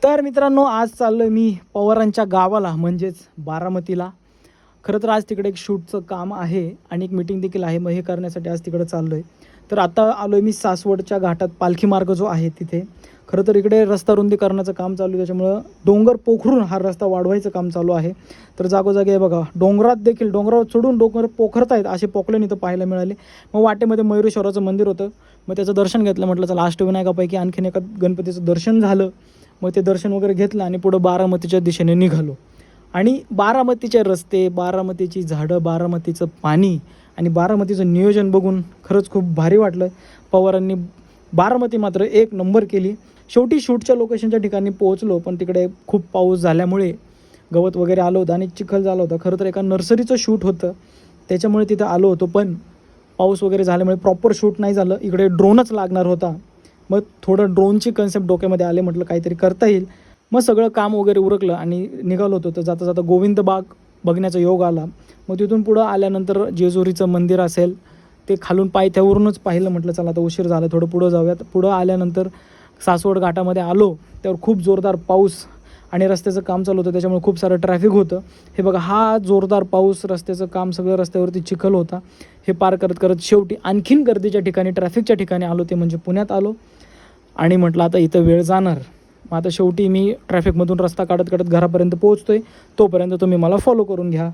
तर मित्रांनो, आज चाललोय मी पवारांच्या गावाला म्हणजेच बारामतीला. खरं तर आज तिकडे एक शूटचं काम आहे आणि एक मीटिंग देखील आहे. मग हे करण्यासाठी आज तिकडे चाललोय. तर आता आलोय मी सासवडच्या घाटात, पालखी मार्ग जो आहे तिथे. खरं तर इकडे रस्ता रुंदीकरणाचं काम चालू आहे, त्याच्यामुळं डोंगर पोखरून हा रस्ता वाढवायचं काम चालू आहे. तर जागोजागी आहे बघा, डोंगरात देखील डोंगरावर चढून डोंगर पोखरतायत असे पोखलेन इथं पाहायला मिळाले. मग वाटेमध्ये मयुरेश्वराचं मंदिर होतं, मग त्याचं दर्शन घेतलं. म्हटलं चला अष्टविनायकापैकी आणखीन एका गणपतीचं दर्शन झालं. मग ते दर्शन वगैरे घेतलं आणि पुढं बारामतीच्या दिशेने निघालो. आणि बारामतीचे रस्ते, बारामतीची झाडं, बारामतीचं पाणी आणि बारामतीचं नियोजन बघून खरंच खूप भारी वाटलं. पवारांनी बारामती मात्र एक नंबर केली. शेवटी शूटच्या लोकेशनच्या ठिकाणी पोहोचलो, पण तिकडे खूप पाऊस झाल्यामुळे गवत वगैरे आलं होतं आणि चिखल झालं होतं. खरं तर एका नर्सरीचं शूट होतं, त्याच्यामुळे तिथं आलो होतो, पण पाऊस वगैरे झाल्यामुळे प्रॉपर शूट नाही झालं. इकडे ड्रोनच लागणार होता. मग थोडं ड्रोनची कन्सेप्ट डोक्यामध्ये आले, म्हटलं काहीतरी करता येईल. मग सगळं काम वगैरे उरकलं आणि निघालो होतो. तर जाता जाता गोविंद बाग बघण्याचा योग आला. मग तिथून पुढं आल्यानंतर जेजुरीचं मंदिर असेल ते खालून पायथ्यावरूनच पाहिलं. म्हटलं चला आता उशीर झाला, थोडं पुढं जाऊयात. पुढं आल्यानंतर सासवड घाटामध्ये आलो, त्यावर खूप जोरदार पाऊस आणि रस्त्याचं काम चालू होतं, त्याच्यामुळे खूप सारं ट्रॅफिक होतं. हे बघा, हा जोरदार पाऊस, रस्त्याचं काम, सगळं रस्त्यावरती चिखल होता. हे पार करत करत शेवटी आणखीन गर्दीच्या ठिकाणी, ट्रॅफिकच्या ठिकाणी आलो, ते म्हणजे पुण्यात आलो. आणि म्हटलं आता इथं वेळ जाणार. मग आता शेवटी मी ट्रॅफिकमधून रस्ता काढत काढत घरापर्यंत पोहोचतोय. तोपर्यंत तुम्ही मला फॉलो करून घ्या.